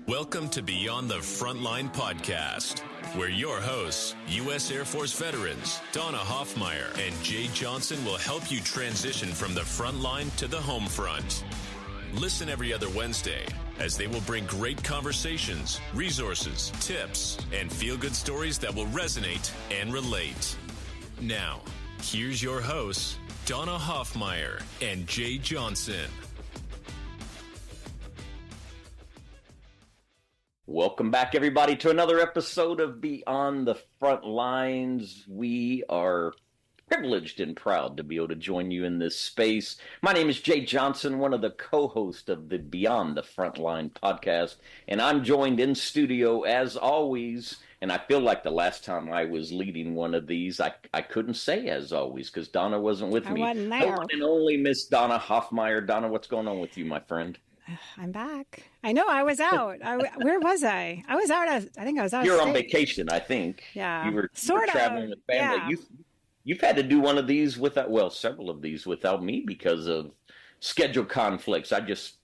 Welcome to Beyond the Frontline podcast, where your hosts, U.S. Air Force veterans Donna Hoffmeyer and Jay Johnson, will help you transition from the front line to the home front. Listen every other Wednesday as they will bring great conversations, resources, tips, and feel-good stories that will resonate and relate. Now, here's your hosts, Donna Hoffmeyer and Jay Johnson. Welcome back, everybody, to another episode of Beyond the Front Lines. We are privileged and proud to be able to join you in this space. My name is Jay Johnson, one of the co-hosts of the Beyond the Frontline podcast, and I'm joined in studio, as always, and I feel like the last time I was leading one of these, I couldn't say as always, because Donna wasn't with me. I wasn't there. The one and only Miss Donna Hoffmeyer. Donna, what's going on with you, my friend? I'm back. I know I was out. Where was I? I was out. I think I was out. You're on vacation, I think. Yeah. You were traveling with family. Yeah. You've had to do one of these several of these without me because of schedule conflicts.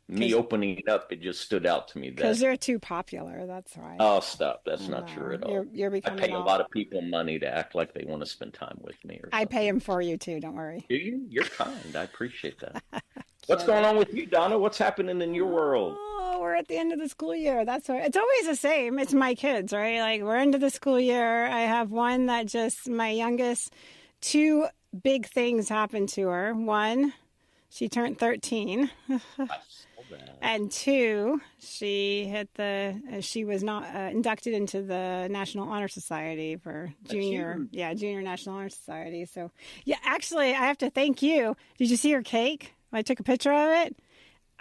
Me opening it up, it just stood out to me. Because you're too popular, that's right. Oh, stop. That's not true at all. You're becoming I pay a lot of people money to act like they want to spend time with me. I pay them for you, too. Don't worry. Do you? You're kind. I appreciate that. What's going on with you, Donna? What's happening in your world? Oh, we're at the end of the school year. That's right. It's always the same. It's my kids, right? Like, we're into the school year. I have one that my youngest, two big things happened to her. One, she turned 13. And two, she was not inducted into the National Honor Society for junior National Honor Society. So, yeah, actually, I have to thank you. Did you see her cake? I took a picture of it.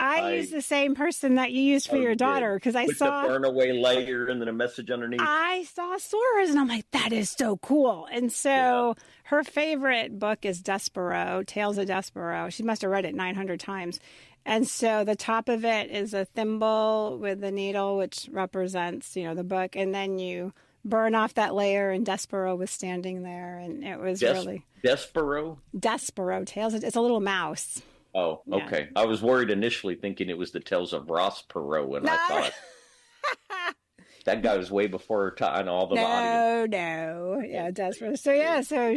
I used the same person that you used for your daughter because I saw the burn away layer and then a message underneath. I saw Sora's and I'm like, that is so cool. And so her favorite book is Despero, Tales of Despero. She must have read it 900 times. And so the top of it is a thimble with the needle, which represents, the book. And then you burn off that layer, and Despero was standing there. And it was really... Despero? Despero, it's a little mouse. Oh, okay. Yeah. I was worried initially thinking it was the Tales of Ross Perot, and I thought... That guy was way before her time. All the audience. No. Yeah, Despero. So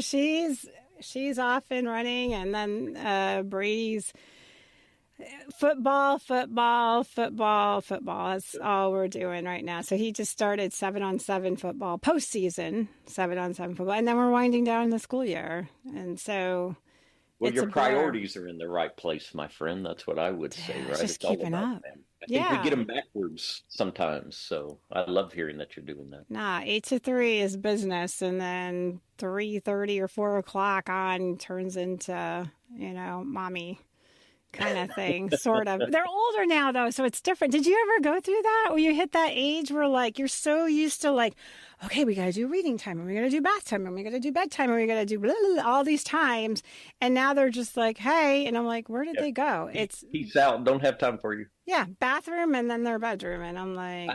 she's off and running, and then Brady's... Football. That's all we're doing right now. So he just started 7-on-7 football, postseason 7-on-7 football. And then we're winding down the school year. And so... Well, your priorities are in the right place, my friend. That's what I would say, right? Just keeping up. Them. I think we get them backwards sometimes. So I love hearing that you're doing that. 8 to 3 is business. And then 3:30 or 4 o'clock on turns into, mommy kind of thing, sort of. They're older now, though, so it's different. Did you ever go through that where you hit that age where, you're so used to, okay, we got to do reading time, and we got to do bath time, and we got to do bedtime, and we got to do blah, blah, blah, all these times, and now they're just like, hey, and I'm like, where did they go? It's peace out, don't have time for you. Yeah, bathroom and then their bedroom, and I'm like...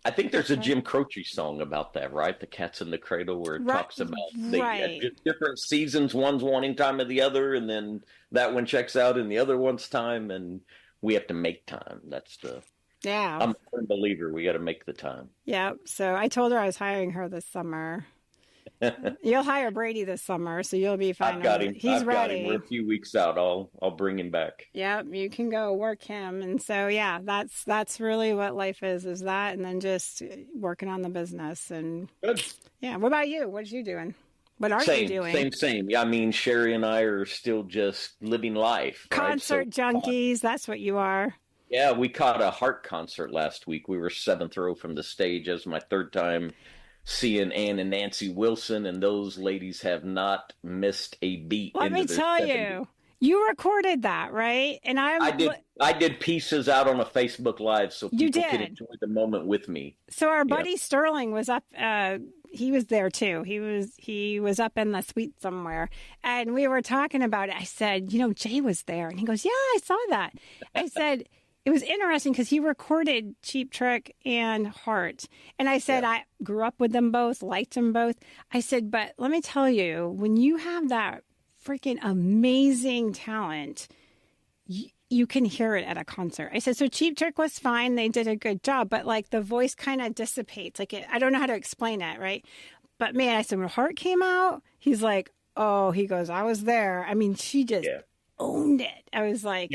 I think there's a Jim Croce song about that, right? The Cat's in the Cradle, where it talks about the different seasons, one's wanting time of the other, and then that one checks out in the other one's time, and we have to make time. That's I'm a firm believer. We got to make the time. Yeah. So I told her I was hiring her this summer. You'll hire Brady this summer, so you'll be fine. I've got him. He's ready. We're a few weeks out. I'll bring him back. Yep, you can go work him. And so, that's really what life is that, and then just working on the business. And good. Yeah. What about you? What are you doing? What are you doing? Same. Yeah, I mean, Sherry and I are still just living life. Concert junkies. That's what you are. Yeah, we caught a Heart concert last week. We were 7th row from the stage. As my third time seeing Ann and Nancy Wilson, and those ladies have not missed a beat. Let me tell you, you recorded that, right? And I did pieces out on a Facebook Live so people could enjoy the moment with me. So our buddy Sterling was up. He was there too. He was up in the suite somewhere, and we were talking about it. I said, Jay was there, and he goes, "Yeah, I saw that." I said. It was interesting because he recorded Cheap Trick and Heart. And I said, I grew up with them both, liked them both. I said, but let me tell you, when you have that freaking amazing talent, you can hear it at a concert. I said, so Cheap Trick was fine. They did a good job, but like the voice kind of dissipates. Like I don't know how to explain it, right? But man, I said, when Heart came out, he's like, oh, he goes, I was there. I mean, she just owned it. I was like,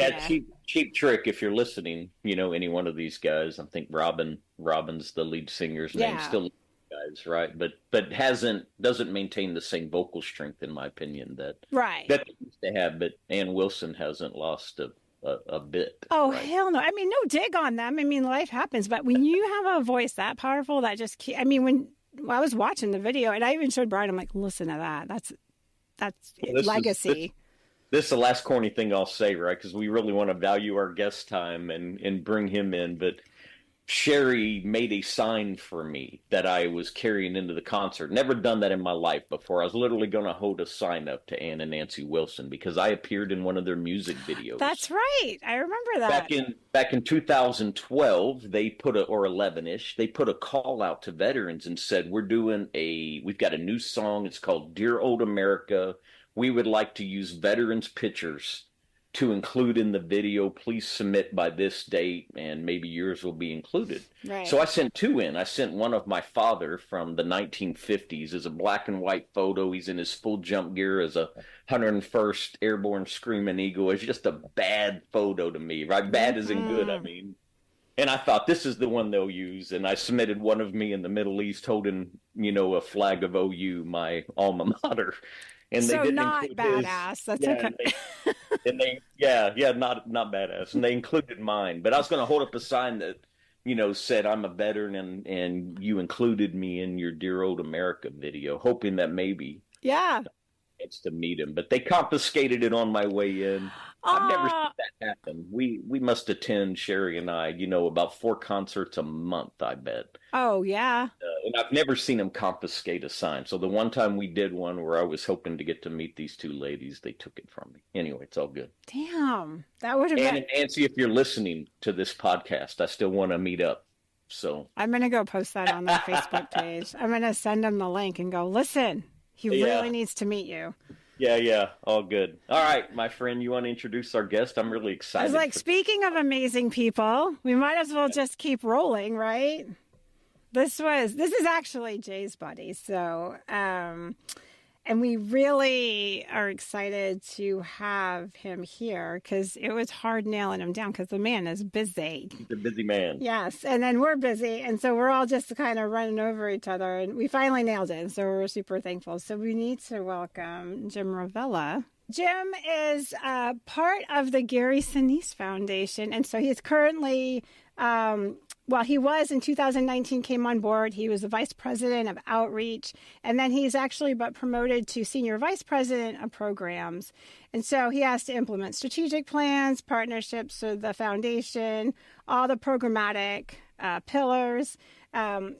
Cheap Trick, if you're listening, any one of these guys, I think Robin's the lead singer's name, still guys, right? But doesn't maintain the same vocal strength, in my opinion, that they used to have. But Ann Wilson hasn't lost a bit. Oh, right? Hell no. I mean, no dig on them. I mean, life happens. But when you have a voice that powerful, that just when I was watching the video, and I even showed Brian, I'm like, listen to that. That's legacy. This is the last corny thing I'll say, right? Because we really want to value our guest time and bring him in. But Sherry made a sign for me that I was carrying into the concert. Never done that in my life before. I was literally going to hold a sign up to Ann and Nancy Wilson because I appeared in one of their music videos. That's right. I remember that. Back in 2012, they put or 11-ish, they put a call out to veterans and said, we've got a new song. It's called Dear Old America. We would like to use veterans' pictures to include in the video. Please submit by this date, and maybe yours will be included. Right. So I sent two in. I sent one of my father from the 1950s as a black and white photo. He's in his full jump gear as a 101st Airborne Screaming Eagle. It's just a bad photo to me, right? Bad as in good, I mean. And I thought, this is the one they'll use. And I submitted one of me in the Middle East holding, a flag of OU, my alma mater. And so they didn't not include badass. His. That's okay. Not badass. And they included mine. But I was going to hold up a sign that, said I'm a veteran and you included me in your Dear Old America video, hoping that maybe it's to meet him. But they confiscated it on my way in. I've never seen that happen. We must attend, Sherry and I, about 4 concerts a month, I bet. Oh, yeah. And I've never seen them confiscate a sign. So the one time we did one where I was hoping to get to meet these two ladies, they took it from me. Anyway, it's all good. Damn. That would have been... And Nancy, if you're listening to this podcast, I still want to meet up. So I'm going to go post that on their Facebook page. I'm going to send them the link and go, listen, he really needs to meet you. Yeah, all good. All right, my friend, you want to introduce our guest? I'm really excited. I was like, speaking of amazing people, we might as well just keep rolling, right? This is actually Jay's buddy, so and we really are excited to have him here because it was hard nailing him down because the man is busy. He's a busy man. Yes, and then we're busy, and so we're all just kind of running over each other, and we finally nailed it, and so we're super thankful. So we need to welcome Jim Ravella. Jim is part of the Gary Sinise Foundation, and so he's currently... he was in 2019, came on board. He was the vice president of outreach, and then he's actually promoted to senior vice president of programs. And so he has to implement strategic plans, partnerships with the foundation, all the programmatic pillars. And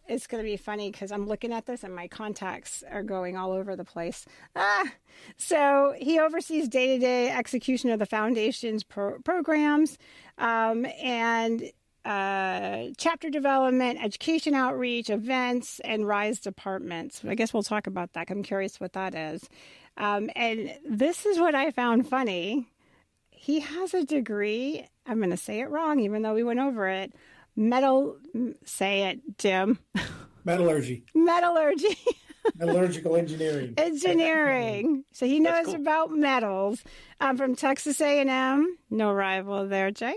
it's going to be funny because I'm looking at this and my contacts are going all over the place. So he oversees day-to-day execution of the foundation's programs and chapter development, education outreach, events, and RISE departments. I guess we'll talk about that. I'm curious what that is. And this is what I found funny. He has a degree, I'm going to say it wrong, even though we went over it. Say it, Jim. Metallurgy. Metallurgical engineering. So he knows about metals. From Texas A&M. No rival there, Jay.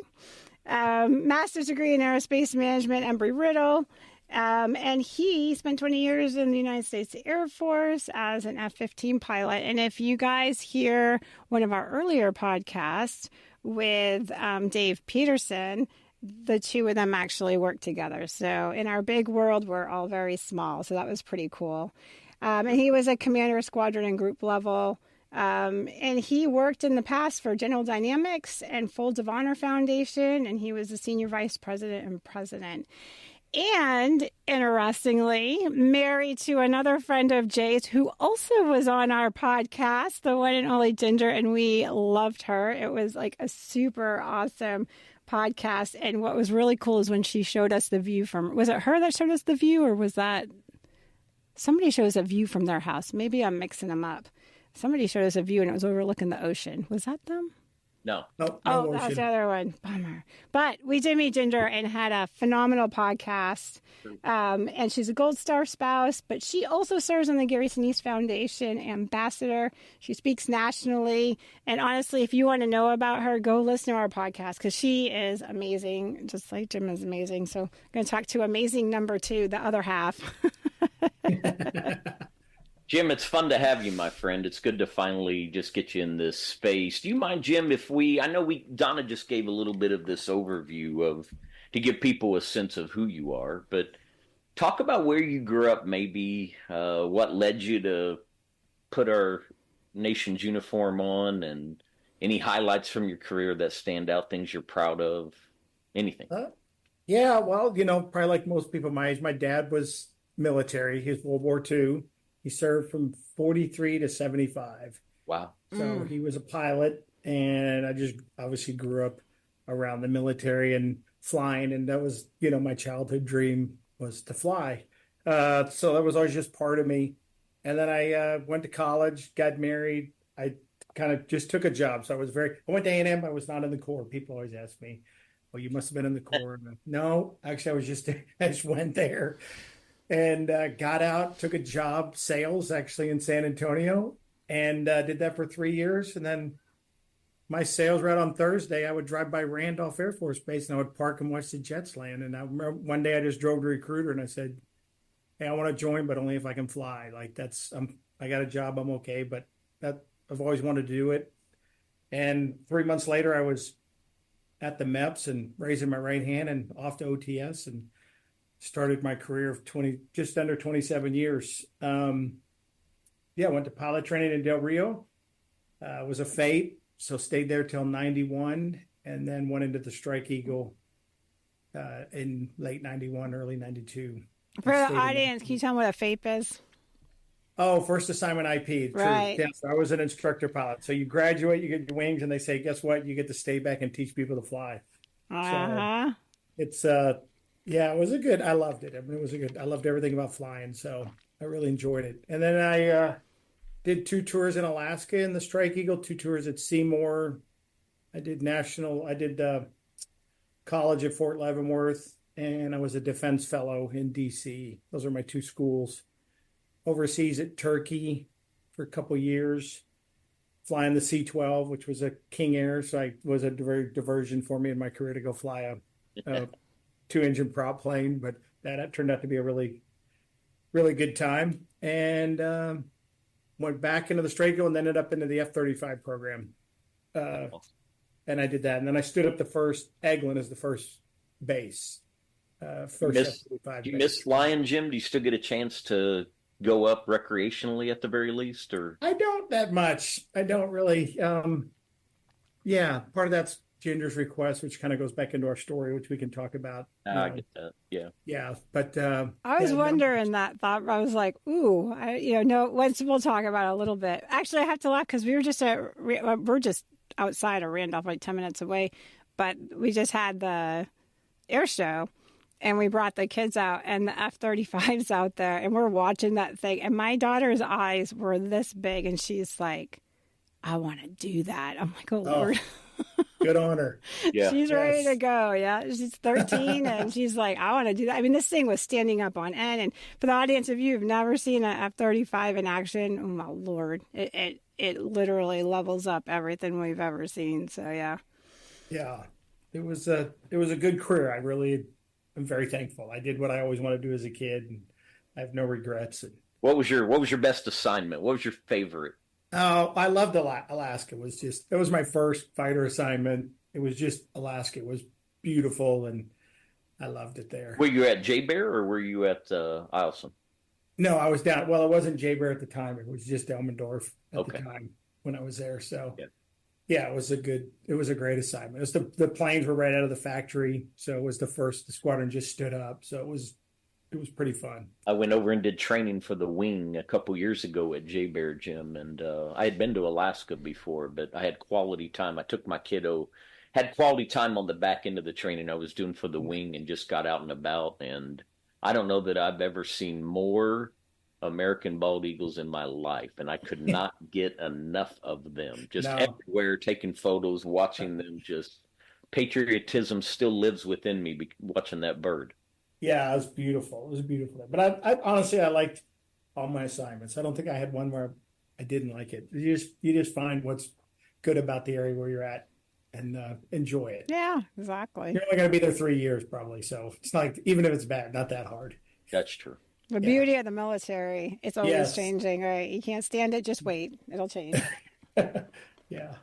Master's degree in aerospace management, Embry-Riddle. And he spent 20 years in the United States Air Force as an F-15 pilot. And if you guys hear one of our earlier podcasts with Dave Peterson, the two of them actually work together. So in our big world, we're all very small. So that was pretty cool. And he was a commander, squadron, and group level. And he worked in the past for General Dynamics and Folds of Honor Foundation. And he was the senior vice president and president. And interestingly, married to another friend of Jay's who also was on our podcast, the one and only Ginger, and we loved her. It was like a super awesome podcast. And what was really cool is when she showed us the view from, was it her that showed us the view, or was that somebody showed us a view from their house? Maybe I'm mixing them up. Somebody showed us a view and it was overlooking the ocean. Was that them? No. Nope, Oh, no that was motion. the other one. Bummer. But we did meet Ginger and had a phenomenal podcast. And she's a Gold Star spouse, but she also serves on the Gary Sinise Foundation ambassador. She speaks nationally. And honestly, if you want to know about her, go listen to our podcast because she is amazing, just like Jim is amazing. So I'm going to talk to amazing number 2, the other half. Jim, it's fun to have you, my friend. It's good to finally just get you in this space. Do you mind, Jim, if Donna just gave a little bit of this overview to give people a sense of who you are, but talk about where you grew up, maybe what led you to put our nation's uniform on, and any highlights from your career that stand out, things you're proud of, anything. Yeah, well, probably like most people my age, my dad was military. He was World War II. He served from 43 to 75. Wow. So he was a pilot, and I just obviously grew up around the military and flying, and that was, my childhood dream was to fly. So that was always just part of me. And then I went to college, got married. I kind of just took a job. So I went to A&M. I was not in the Corps. People always ask me, well, you must have been in the Corps. No, actually, I just went there. And got out, took a job, sales actually in San Antonio, and did that for 3 years. And then my sales route on Thursday, I would drive by Randolph Air Force Base and I would park and watch the jets land. And I remember one day I just drove to recruiter and I said, hey, I want to join, but only if I can fly. Like I got a job, I'm okay, but I've always wanted to do it. And 3 months later, I was at the MEPS and raising my right hand and off to OTS and started my career of just under 27 years. Went to pilot training in Del Rio. Was a FATE, so stayed there till 91, and then went into the Strike Eagle in late 91, early 92. For the audience, can you tell them what a FAPE is? Oh, first assignment IP. Right. Yes, I was an instructor pilot. So you graduate, you get your wings, and they say, guess what? You get to stay back and teach people to fly. Uh-huh. So it's it was I loved it. I mean, I loved everything about flying. So I really enjoyed it. And then I did 2 tours in Alaska in the Strike Eagle, 2 tours at Seymour. I did college at Fort Leavenworth, and I was a defense fellow in DC. Those are my 2 schools. Overseas at Turkey for a couple years, flying the C-12, which was a King Air. So it was a diversion for me in my career to go fly a 2-engine prop plane, but that turned out to be a really, really good time. And went back into the Straight Eagle and ended up into the F-35 program. And I did that. And then I stood up the first Eglin as the first base. F-35 do you miss flying, Jim? Do you still get a chance to go up recreationally at the very least? Or I don't that much. I don't really. Part of that's Ginger's request, which kind of goes back into our story, which we can talk about. I get that. Yeah. Yeah, but I was wondering that thought. I was like, "Ooh, once we'll talk about it a little bit." Actually, I have to laugh because we're just outside of Randolph, like 10 minutes away, but we just had the air show, and we brought the kids out, and the F-35's out there, and we're watching that thing, and my daughter's eyes were this big, and she's like, "I want to do that." I'm like, "Oh Lord." Good on her. Yeah. She's ready to go. Yeah. She's 13 and she's like, "I want to do that." I mean, this thing was standing up on end. And for the audience, if you've never seen an F-35 in action, oh my Lord, it literally levels up everything we've ever seen. So, yeah. Yeah. It was a good career. I really am very thankful. I did what I always wanted to do as a kid, and I have no regrets. What was your best assignment? What was your favorite? Oh, I loved Alaska. It was my first fighter assignment. It was just Alaska. It was beautiful, and I loved it there. Were you at J-Bear or were you at Eielson? No, I was down. Well, it wasn't J-Bear at the time. It was just Elmendorf at the time when I was there. So, yeah, it was a great assignment. It was the planes were right out of the factory, so it was the squadron just stood up. So it was pretty fun. I went over and did training for the wing a couple years ago at J-Bear Gym, and I had been to Alaska before, but I had quality time. I took my kiddo, had quality time on the back end of the training I was doing for the wing, and just got out and about. And I don't know that I've ever seen more American bald eagles in my life, and I could not get enough of them. Just No. everywhere, taking photos, watching them. Just patriotism still lives within me watching that bird. Yeah, it was beautiful. It was beautiful. But I honestly, I liked all my assignments. I don't think I had one where I didn't like it. You just find what's good about the area where you're at and enjoy it. Yeah, exactly. You're only going to be there 3 years probably, so it's not like, even if it's bad, not that hard. That's true. The beauty of the military, it's always Yes. changing, right? You can't stand it, just wait. It'll change. Yeah.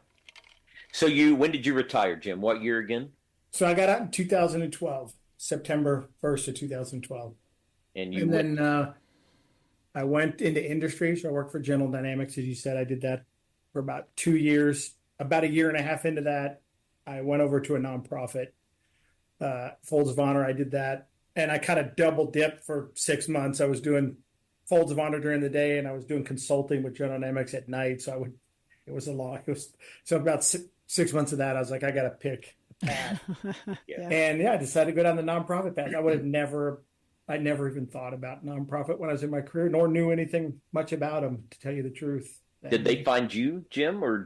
So when did you retire, Jim? What year again? So I got out in 2012, September 1st of 2012. And then I went into industry. So I worked for General Dynamics, as you said. I did that for about 2 years. About a year and a half into that, I went over to a nonprofit, Folds of Honor. I did that. And I kind of double dipped for 6 months. I was doing Folds of Honor during the day, and I was doing consulting with General Dynamics at night. So so about 6 months of that, I was like, I got to pick a path. Yeah. And I decided to go down the nonprofit path. I never even thought about nonprofit when I was in my career, nor knew anything much about them, to tell you the truth. did they find you, Jim, or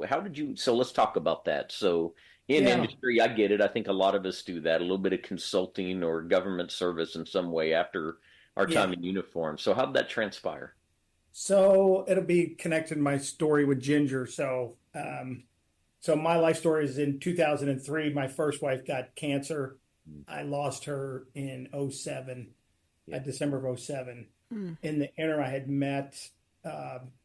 how did you? So let's talk about that. So in industry, I get it. I think a lot of us do that, a little bit of consulting or government service in some way after our time in uniform. So how did that transpire? So it'll be connected to my story with Ginger. So my life story is in 2003. My first wife got cancer. I lost her in 2007, December of 2007. In the interim, I had met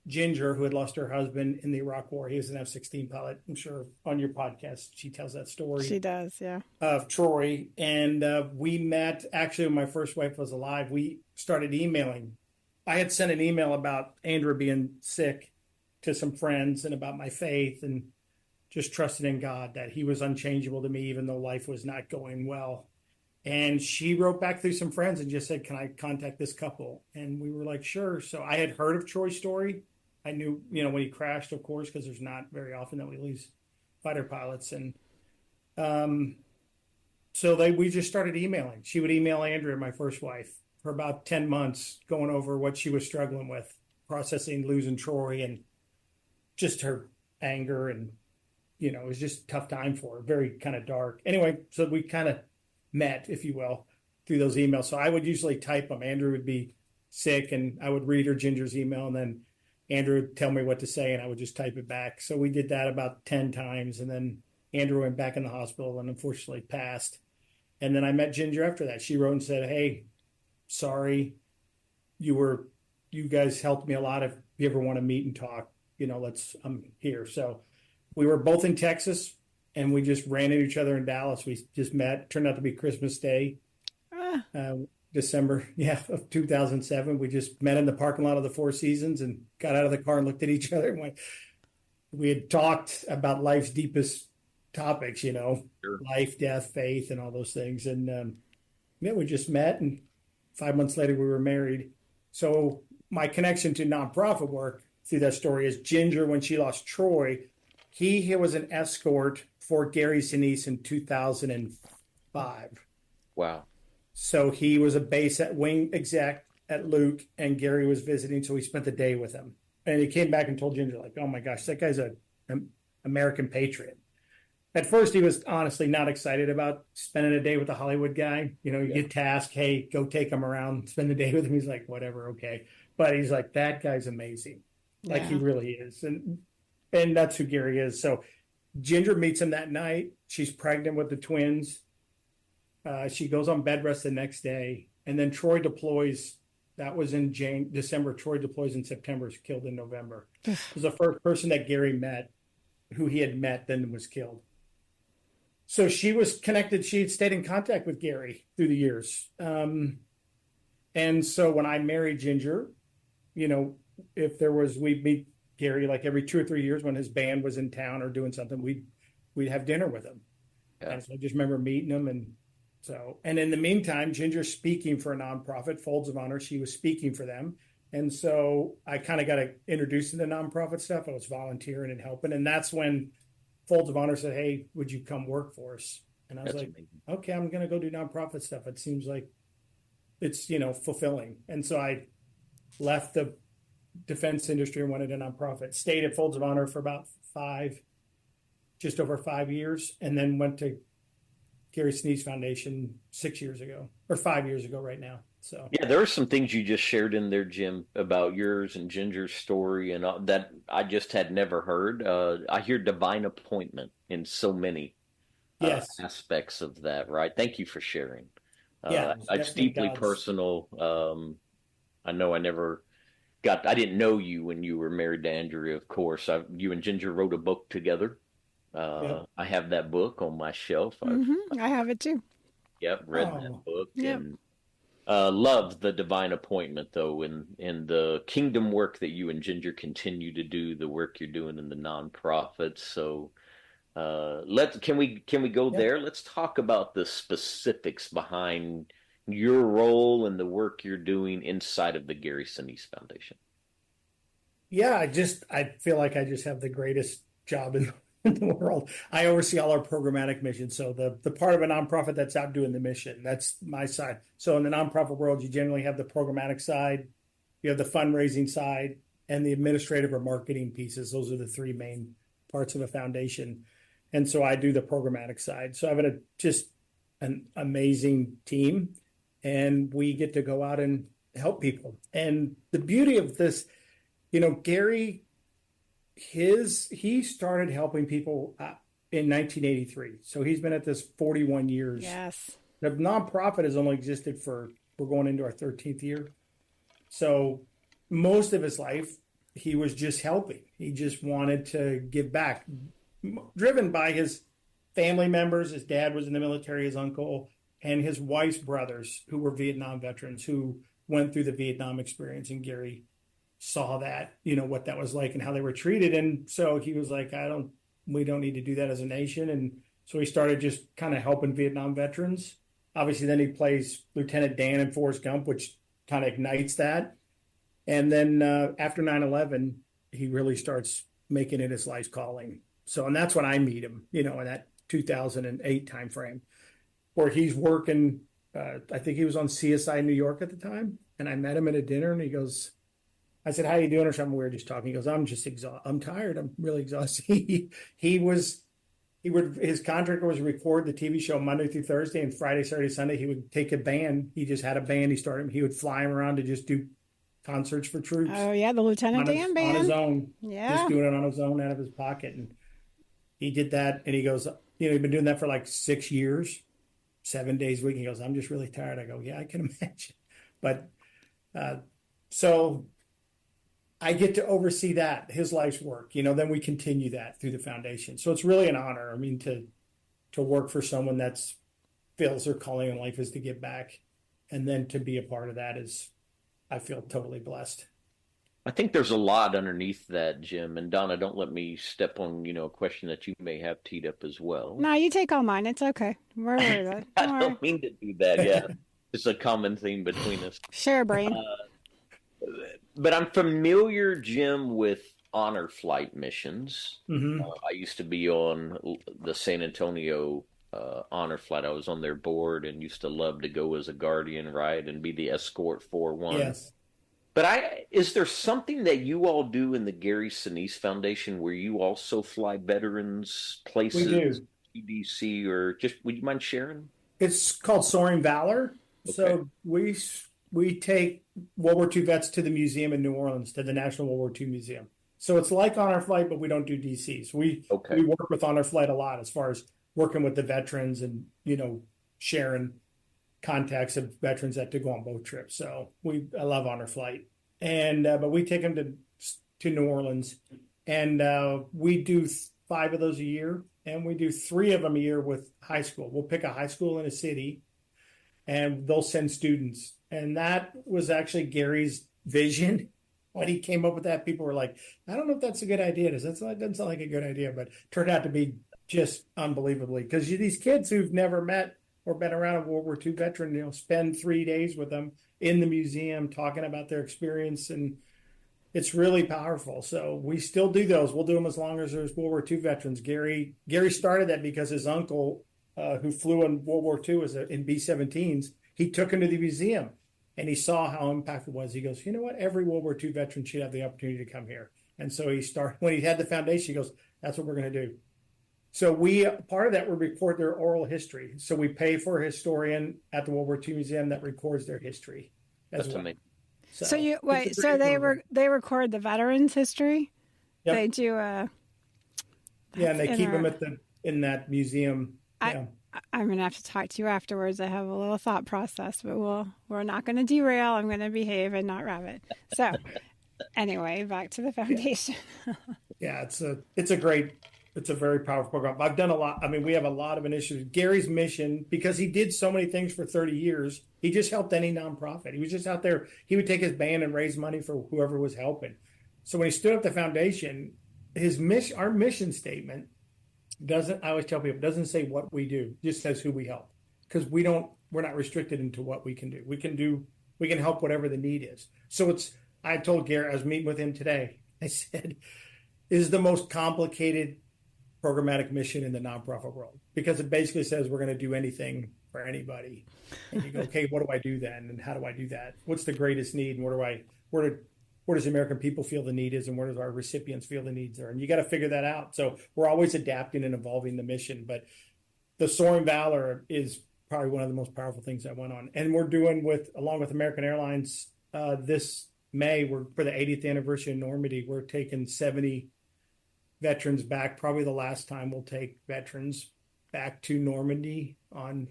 Ginger, who had lost her husband in the Iraq War. He was an F-16 pilot. I'm sure on your podcast she tells that story. She does, yeah. Of Troy. And we met, actually, when my first wife was alive. We started emailing. I had sent an email about Andrew being sick to some friends and about my faith and just trusting in God, that he was unchangeable to me, even though life was not going well. And she wrote back through some friends and just said, can I contact this couple? And we were like, sure. So I had heard of Troy's story. I knew, when he crashed, of course, because there's not very often that we lose fighter pilots. And we just started emailing. She would email Andrea, my first wife, for about 10 months, going over what she was struggling with, processing losing Troy and just her anger. And, it was just a tough time for her, very kind of dark. Anyway, so we kind of met, if you will, through those emails. So I would usually type them. Andrew would be sick, and I would read her Ginger's email, and then Andrew would tell me what to say, and I would just type it back. So we did that about 10 times, and then Andrew went back in the hospital and unfortunately passed. And then I met Ginger after that. She wrote and said, hey, sorry, you guys helped me a lot. If you ever want to meet and talk, I'm here. So we were both in Texas, and we just ran into each other in Dallas. We just met. Turned out to be Christmas Day, December, of 2007. We just met in the parking lot of the Four Seasons and got out of the car and looked at each other and went. We had talked about life's deepest topics, sure. Life, death, faith, and all those things. And we just met, and 5 months later we were married. So my connection to nonprofit work through that story is Ginger, when she lost Troy. He was an escort for Gary Sinise in 2005. Wow. So he was a base at wing exec at Luke, and Gary was visiting, so we spent the day with him. And he came back and told Ginger, like, oh my gosh, that guy's an American patriot. At first, he was honestly not excited about spending a day with a Hollywood guy. You get tasked, hey, go take him around, spend the day with him. He's like, whatever, okay. But he's like, that guy's amazing. Like, he really is. And that's who Gary is. So Ginger meets him that night. She's pregnant with the twins. She goes on bed rest the next day. And then Troy deploys. That was in December. Troy deploys in September, is killed in November. It was the first person that Gary met, who he had met, then was killed. So she was connected. She had stayed in contact with Gary through the years. And so when I married Ginger, we'd meet Gary like every 2 or 3 years when his band was in town or doing something, we'd have dinner with him. Yeah. And so I just remember meeting him. And in the meantime, Ginger's speaking for a nonprofit, Folds of Honor. She was speaking for them. And so I kind of got introduced to the nonprofit stuff. I was volunteering and helping. And that's when Folds of Honor said, hey, would you come work for us? And I was amazing. Okay, I'm going to go do nonprofit stuff. It seems like it's, fulfilling. And so I left the defense industry and went into nonprofit. Stayed at Folds of Honor for about just over 5 years, and then went to Gary Sinise Foundation 6 years ago, or 5 years ago right now. So yeah, there are some things you just shared in there, Jim, about yours and Ginger's story, and that I just had never heard. I hear divine appointment in so many aspects of that, right? Thank you for sharing. It's deeply personal. I know I didn't know you when you were married to Andrea, of course. You and Ginger wrote a book together. I have that book on my shelf. I have it too. Yep, read that book and love the divine appointment, though, in the kingdom work that you and Ginger continue to do, the work you're doing in the nonprofits. So can we go there? Let's talk about the specifics behind your role and the work you're doing inside of the Gary Sinise Foundation. Yeah, I feel like I just have the greatest job in the world. I oversee all our programmatic missions. So the part of a nonprofit that's out doing the mission, that's my side. So in the nonprofit world, you generally have the programmatic side, you have the fundraising side, and the administrative or marketing pieces. Those are the three main parts of a foundation. And so I do the programmatic side. So I have just an amazing team, and we get to go out and help people. And the beauty of this, Gary, he started helping people in 1983. So he's been at this 41 years. Yes. The nonprofit has only existed we're going into our 13th year. So most of his life, he was just helping. He just wanted to give back, driven by his family members. His dad was in the military, his uncle, and his wife's brothers, who were Vietnam veterans who went through the Vietnam experience. And Gary saw that, what that was like and how they were treated. And so he was like, we don't need to do that as a nation. And so he started just kind of helping Vietnam veterans. Obviously, then he plays Lieutenant Dan in Forrest Gump, which kind of ignites that. And then after 9/11, he really starts making it his life's calling. So, and that's when I meet him, in that 2008 timeframe, where he's working. I think he was on CSI New York at the time. And I met him at a dinner, and he goes, I said, "How you doing?" or something. We were just talking. He goes, "I'm just exhausted. I'm tired. I'm really exhausted." His contractor was record the TV show Monday through Thursday, and Friday, Saturday, Sunday, he would take a band. He just had a band. He would fly him around to just do concerts for troops. Oh yeah, the Lieutenant Dan band on his own. Yeah, just doing it on his own out of his pocket. And he did that, and he goes, he'd been doing that for like 6 years, 7 days a week. He goes, "I'm just really tired." I go, "Yeah, I can imagine." But so I get to oversee that, his life's work. Then we continue that through the foundation. So it's really an honor. I mean, to work for someone that's feels their calling in life is to give back, and then to be a part of that I feel totally blessed. I think there's a lot underneath that, Jim. And Donna, don't let me step on, a question that you may have teed up as well. No, you take all mine. It's okay. We're good. I don't mean to do that. Yeah, it's a common theme between us. Sure, brain. But I'm familiar, Jim, with honor flight missions. Mm-hmm. I used to be on the San Antonio honor flight. I was on their board and used to love to go as a guardian, right, and be the escort for one. Yes. But is there something that you all do in the Gary Sinise Foundation where you also fly veterans places? We do. EDC, or just, would you mind sharing? It's called Soaring Valor. Okay. So we take World War II vets to the museum in New Orleans, to the National World War II Museum. So it's like Honor Flight, but we don't do DCs. We work with Honor Flight a lot as far as working with the veterans and, sharing contacts of veterans that to go on boat trips. So I love Honor Flight. And but we take them to New Orleans, and we do 5 of those a year, and we do 3 of them a year with high school. We'll pick a high school in a city, and they'll send students. And that was actually Gary's vision. When he came up with that, people were like, "I don't know if that's a good idea. That doesn't sound like a good idea," but it turned out to be just unbelievably, because these kids who've never met or been around a World War II veteran, spend 3 days with them in the museum talking about their experience, and it's really powerful. So we still do those. We'll do them as long as there's World War II veterans. Gary started that because his uncle, who flew in World War II in B-17s, he took him to the museum. and he saw how impactful it was. He goes, you know what? Every World War II veteran should have the opportunity to come here. And so when he had the foundation, he goes, that's what we're going to do. So part of that, we record their oral history. So we pay for a historian at the World War II Museum that records their history as well. Amazing. So they record the veterans' history. Yep. They do and they keep them in that museum. I'm going to have to talk to you afterwards. I have a little thought process, but we're not going to derail. I'm going to behave and not rabbit. So anyway, back to the foundation. Yeah, it's a very powerful program. I've done a lot. I mean, we have a lot of initiatives. Gary's mission, because he did so many things for 30 years, he just helped any nonprofit. He was just out there. He would take his band and raise money for whoever was helping. So when he stood up the foundation, our mission statement I always tell people, it doesn't say what we do, it just says who we help. Because we're not restricted into what we can do. We can help whatever the need is. So I told Gary, I was meeting with him today, I said, it is the most complicated programmatic mission in the nonprofit world, because it basically says we're going to do anything for anybody. And you go, okay, what do I do then? And how do I do that? What's the greatest need? And where does the American people feel the need is, and where does our recipients feel the needs are? And you got to figure that out. So we're always adapting and evolving the mission. But the Soaring Valor is probably one of the most powerful things that went on. And we're doing along with American Airlines, this May, for the 80th anniversary of Normandy, we're taking 70 veterans back. Probably the last time we'll take veterans back to Normandy on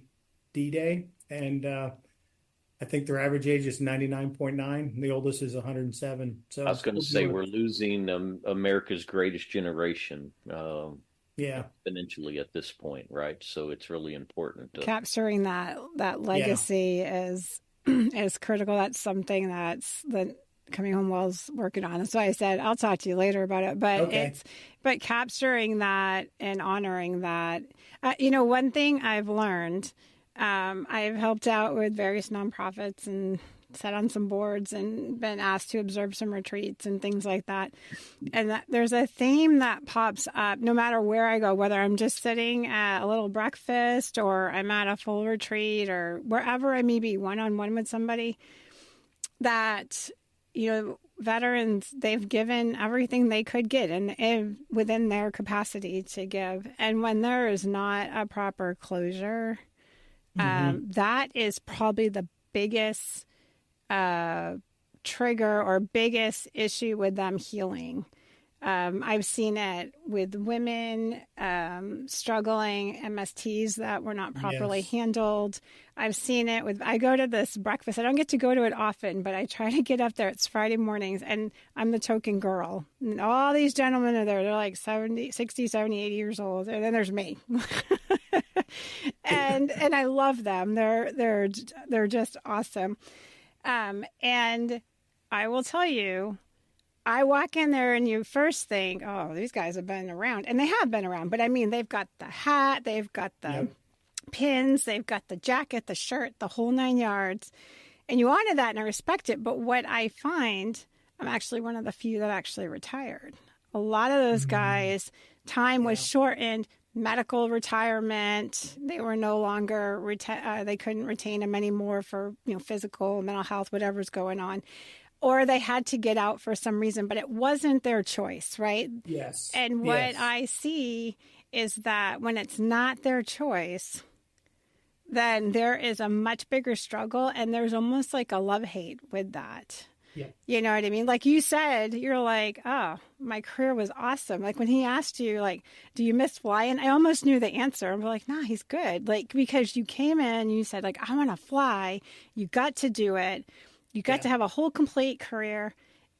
D-Day. And I think their average age is 99.9. And the oldest is 107. So I was going to say we're losing America's greatest generation. Exponentially at this point, right? So it's really important. Capturing that legacy is critical. That's something that's the Coming Home Well's working on. That's why I said I'll talk to you later about it. But but capturing that and honoring that. One thing I've learned. I've helped out with various nonprofits and sat on some boards and been asked to observe some retreats and things like that. And there's a theme that pops up no matter where I go, whether I'm just sitting at a little breakfast or I'm at a full retreat or wherever I may be one-on-one with somebody, that, veterans, they've given everything they could get and within their capacity to give. And when there is not a proper closure, that is probably the biggest trigger or biggest issue with them healing. I've seen it with women struggling MSTs that were not properly handled. I've seen it I go to this breakfast. I don't get to go to it often, but I try to get up there. It's Friday mornings, and I'm the token girl. And all these gentlemen are there. They're like 60, 70, 80 years old. And then there's me. and I love them. They're just awesome. And I will tell you, I walk in there and you first think, oh, these guys have been around. And they have been around. But I mean, they've got the hat, they've got the pins, they've got the jacket, the shirt, the whole 9 yards. And you honor that and I respect it. But what I find, I'm actually one of the few that actually retired. A lot of those guys, time was shortened, medical retirement. They were no longer, they couldn't retain them anymore for, physical, mental health, whatever's going on. Or they had to get out for some reason, but it wasn't their choice, right? Yes. And what I see is that when it's not their choice, then there is a much bigger struggle, and there's almost like a love-hate with that. Yeah. You know what I mean? Like you said, you're like, oh, my career was awesome. Like when he asked you, like, do you miss flying? I almost knew the answer. I'm like, nah, he's good. Like, because you came in and you said, like, I want to fly. You got to do it. You got to have a whole complete career,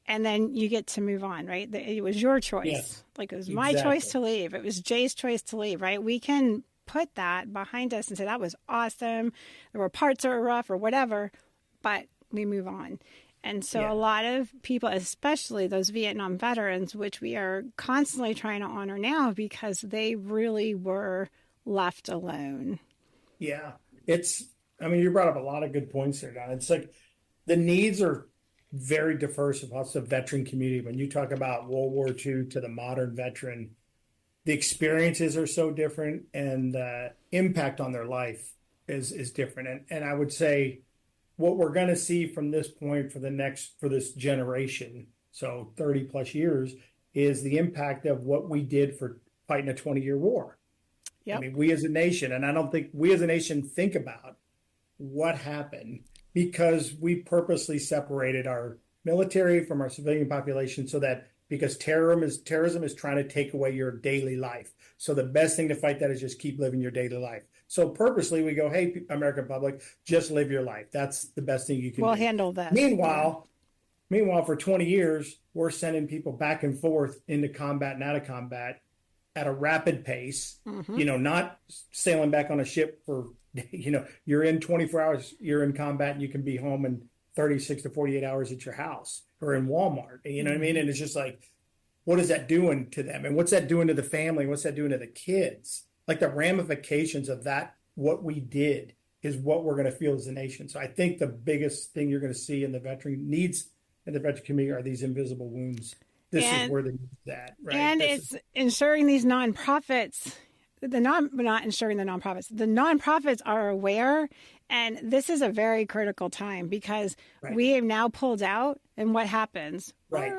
and then you get to move on, right? It was your choice. Yes, like it was my choice to leave. It was Jay's choice to leave, right? We can put that behind us and say, that was awesome. There were parts that were rough or whatever, but we move on. And so a lot of people, especially those Vietnam veterans, which we are constantly trying to honor now because they really were left alone. Yeah. You brought up a lot of good points there, Don. It's like, the needs are very diverse across the veteran community. When you talk about World War II to the modern veteran, the experiences are so different, and the impact on their life is different. And I would say what we're going to see from this point for this generation, so 30 plus years, is the impact of what we did for fighting a 20-year war. Yep. I mean, we as a nation, and I don't think we as a nation think about what happened because we purposely separated our military from our civilian population so that because terrorism is trying to take away your daily life. So the best thing to fight that is just keep living your daily life. So purposely we go, hey, American public, just live your life. That's the best thing you can do. We'll handle that. Meanwhile, for 20 years, we're sending people back and forth into combat and out of combat at a rapid pace, not sailing back on a ship for, you're in 24 hours, you're in combat and you can be home in 36 to 48 hours at your house or in Walmart. You know what I mean? And it's just like, what is that doing to them? And what's that doing to the family? What's that doing to the kids? Like the ramifications of that, what we did is what we're going to feel as a nation. So I think the biggest thing you're going to see in the veteran needs in the veteran community are these invisible wounds. This is where they need that, right? And ensuring these nonprofits, not ensuring the nonprofits are aware. And this is a very critical time because we have now pulled out, and what happens? Right.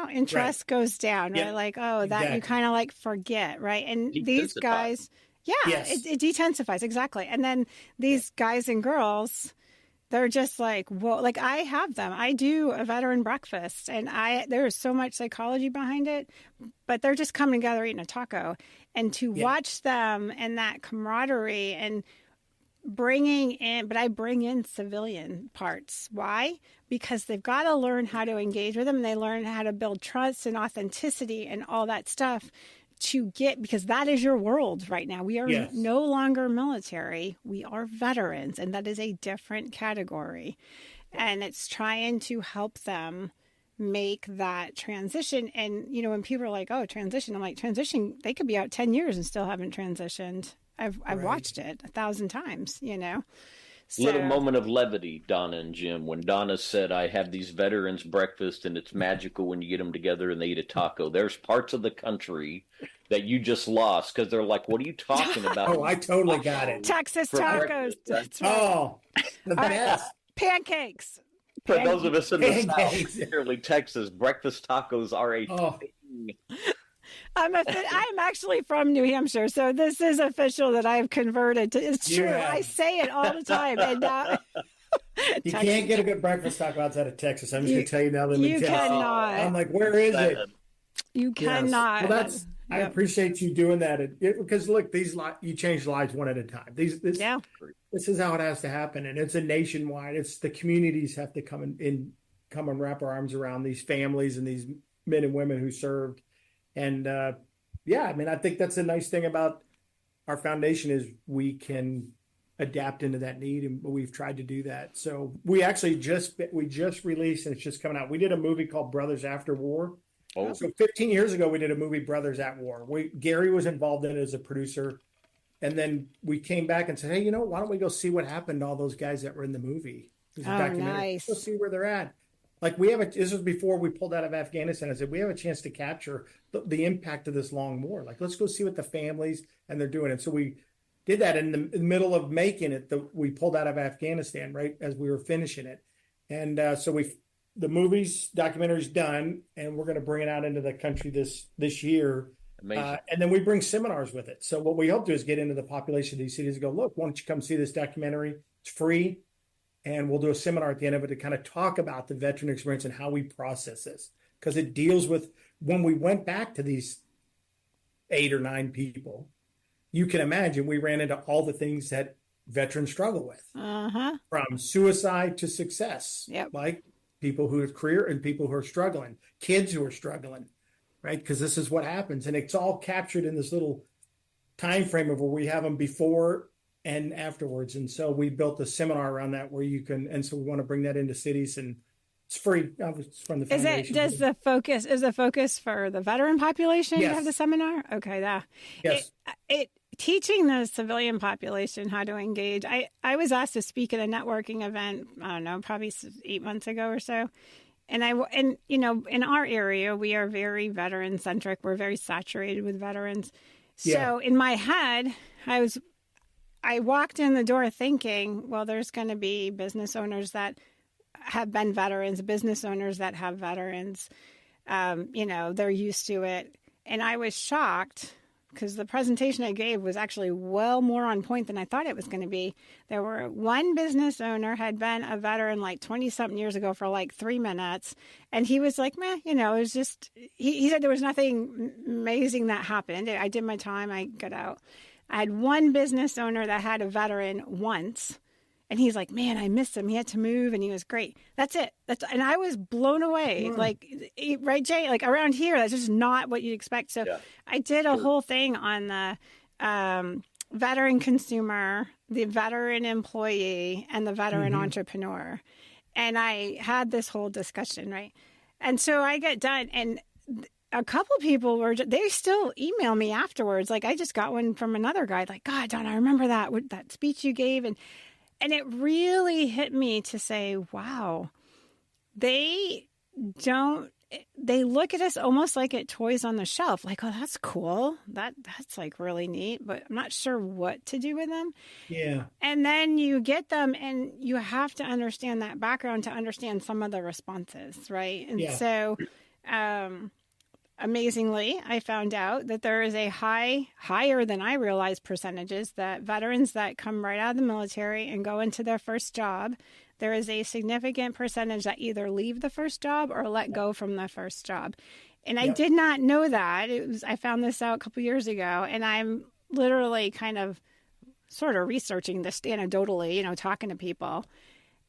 Interest goes down, right? Like, that you kind of like forget, right? And these guys, it detensifies, exactly. And then these guys and girls, they're just like, whoa, like I have them. I do a veteran breakfast and there is so much psychology behind it, but they're just coming together eating a taco. And to watch them and that camaraderie and but I bring in civilian parts. Why? Because they've got to learn how to engage with them. And they learn how to build trust and authenticity and all that stuff because that is your world right now. We are no longer military. We are veterans, and that is a different category. And it's trying to help them make that transition. And, when people are like, oh, transition, I'm like, transition, they could be out 10 years and still haven't transitioned. I've watched it 1,000 times, So, little moment of levity, Donna and Jim, when Donna said, I have these veterans breakfast and it's magical when you get them together and they eat a taco. There's parts of the country that you just lost because they're like, what are you talking about? Oh, I totally got it. Texas tacos. That's right. Oh, the best. Pancakes. For those of us in the South, particularly Texas, breakfast tacos are a thing. I'm actually from New Hampshire, so this is official that I've converted to. It's true. I say it all the time. And you can't get a good breakfast taco outside of Texas. I'm just going to tell you now. You cannot. I'm like, where is it? You cannot. Well, I appreciate you doing that because look, you change lives one at a time. This is how it has to happen, and it's a nationwide. It's the communities have to come and wrap our arms around these families and these men and women who served. And I think that's the nice thing about our foundation is we can adapt into that need, and we've tried to do that. So we actually just released, and it's just coming out. We did a movie called Brothers After War. Oh. So 15 years ago, we did a movie, Brothers at War. Gary was involved in it as a producer, and then we came back and said, hey, why don't we go see what happened to all those guys that were in the movie? It was a documentary. Nice. Let's see where they're at. Like this was before we pulled out of Afghanistan. I said, we have a chance to capture the impact of this long war. Like, let's go see what the families and they're doing. And so we did that in the middle of making it. We pulled out of Afghanistan right as we were finishing it. And so the documentary's done, and we're going to bring it out into the country this year. Amazing. And then we bring seminars with it. So what we hope to do is get into the population of these cities and go, look, why don't you come see this documentary? It's free. And we'll do a seminar at the end of it to kind of talk about the veteran experience and how we process this. Because it deals with when we went back to these 8 or 9 people, you can imagine we ran into all the things that veterans struggle with. From suicide to success. Like people who have career and people who are struggling, kids who are struggling, right? Because this is what happens. And it's all captured in this little time frame of where we have them before and afterwards. And so we built a seminar around that where you can, and so we want to bring that into cities, and it's free. It's from the foundation. Is the focus for the veteran population to have the seminar? Okay. Yes. Teaching the civilian population how to engage. I was asked to speak at a networking event, I don't know, probably 8 months ago or so. And in our area, we are very veteran centric. We're very saturated with veterans. So in my head, I walked in the door thinking, well, there's going to be business owners that have been veterans, business owners that have veterans. They're used to it. And I was shocked because the presentation I gave was actually well more on point than I thought it was going to be. There were one business owner had been a veteran like 20-something years ago for like 3 minutes. And he was like, meh, it was just, he said there was nothing amazing that happened. I did my time. I got out. I had one business owner that had a veteran once. And he's like, man, I missed him. He had to move and he was great. That's it. And I was blown away. Like, right, Jay? Like around here, that's just not what you'd expect. So I did a whole thing on the veteran consumer, the veteran employee, and the veteran entrepreneur. And I had this whole discussion, right? And so I get done and a couple people they still email me afterwards. Like I just got one from another guy like, God, Donna, I remember that speech you gave. And it really hit me to say, wow, they look at us almost like at toys on the shelf. Like, oh, that's cool. That's like really neat, but I'm not sure what to do with them. Yeah. And then you get them and you have to understand that background to understand some of the responses. Right. And so, amazingly, I found out that there is a higher than I realized percentages that veterans that come right out of the military and go into their first job, there is a significant percentage that either leave the first job or let go from the first job. And I did not know that. I found this out a couple years ago, and I'm literally kind of sort of researching this anecdotally, talking to people.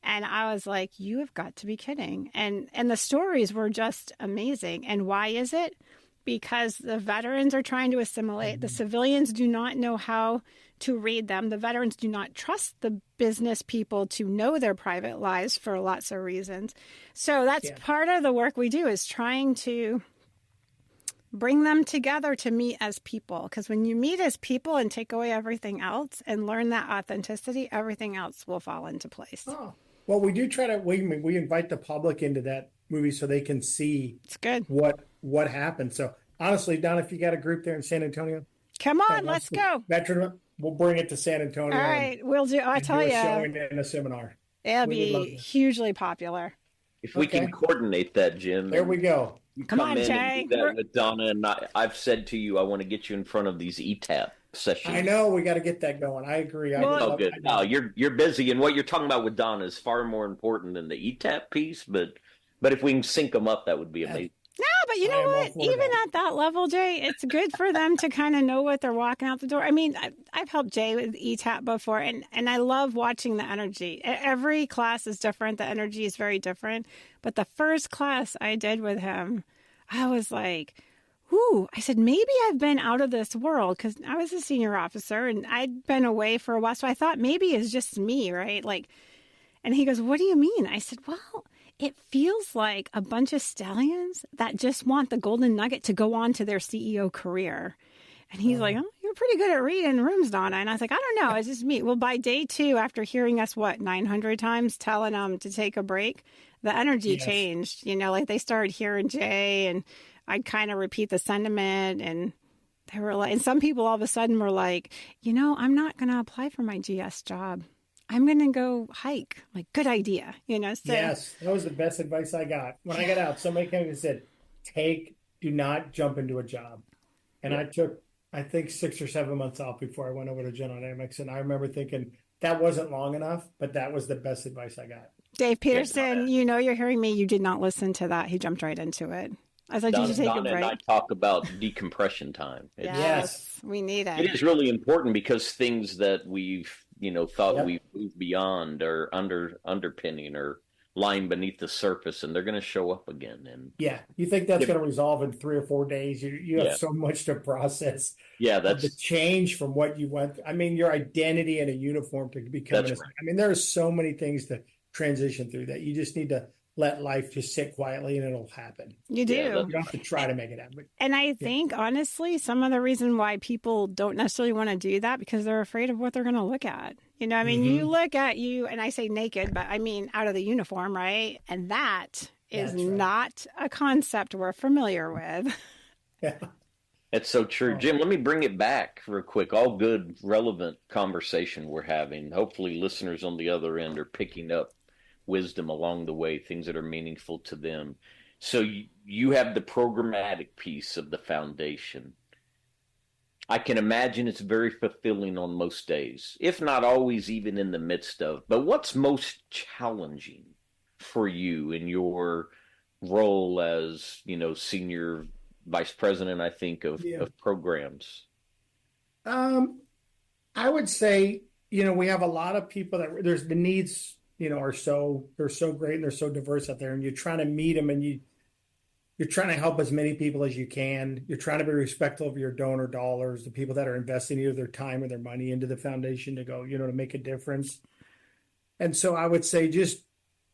And I was like, you have got to be kidding. And the stories were just amazing. And why is it? Because the veterans are trying to assimilate. The civilians do not know how to read them. The veterans do not trust the business people to know their private lives for lots of reasons. So that's part of the work we do, is trying to bring them together to meet as people. Because when you meet as people and take away everything else and learn that authenticity, everything else will fall into place. Oh. Well, we do try to, we invite the public into that movie so they can see it's good. what happened. So honestly, Don, if you got a group there in San Antonio, come on, let's go. Veteran, we'll bring it to San Antonio. All right, we'll do. I tell you, showing in a seminar. It'll be hugely popular. If we can coordinate that, Jim. There we go. You come on, in Jay. And do that with Donna, and I've said to you, I want to get you in front of these ETAP sessions. I know we got to get that going. I agree. Good. No, you're busy, and what you're talking about with Donna is far more important than the ETAP piece. But if we can sync them up, that would be amazing. No, but you know what? Even at that level, Jay, it's good for them to kind of know what they're walking out the door. I mean, I've helped Jay with ETAP before, and I love watching the energy. Every class is different. The energy is very different. But the first class I did with him, I was like, ooh, I said, maybe I've been out of this world, because I was a senior officer and I'd been away for a while. So I thought maybe it's just me, right? And he goes, what do you mean? I said, well, it feels like a bunch of stallions that just want the golden nugget to go on to their CEO career. And he's like, oh, you're pretty good at reading rooms, Donna. And I was like, I don't know. It's just me. Well, by day 2, after hearing us, 900 times telling them to take a break, the energy changed. They started hearing Jay, and I'd kind of repeat the sentiment, and they were like, and some people all of a sudden were like, I'm not going to apply for my GS job. I'm going to go hike. Like, good idea, So, yes, that was the best advice I got. When I got out, somebody came and said, do not jump into a job. And I took, I think, 6 or 7 months off before I went over to General Dynamics. And I remember thinking that wasn't long enough, but that was the best advice I got. Dave Peterson, you're hearing me. You did not listen to that. He jumped right into it. I said, did you take a break? And I talk about decompression time. Yes, we need it. It is really important, because things that we've, thought we've moved beyond are underpinning or lying beneath the surface, and they're going to show up again. And you think that's going to resolve in 3 or 4 days? You have so much to process. Yeah, that's the change from what you went. I mean, your identity in a uniform to becoming. Right. I mean, there are so many things to transition through that you just need to let life just sit quietly, and it'll happen. You do. You don't have to try to make it happen. And I think, honestly, some of the reason why people don't necessarily want to do that, because they're afraid of what they're going to look at. I mean, you look at you, and I say naked, but I mean out of the uniform, right? And that is not a concept we're familiar with. And That's so true. Jim, let me bring it back real quick. All good, relevant conversation we're having. Hopefully listeners on the other end are picking up wisdom along the way, things that are meaningful to them. So you have the programmatic piece of the foundation. I can imagine it's very fulfilling on most days, if not always even in the midst of. But what's most challenging for you in your role as, senior vice president, I think, of programs? I would say, we have a lot of people that there's the needs, they're so great and they're so diverse out there, and you're trying to meet them, and you're trying to help as many people as you can. You're trying to be respectful of your donor dollars, the people that are investing either their time or their money into the foundation to go, to make a difference. And so I would say just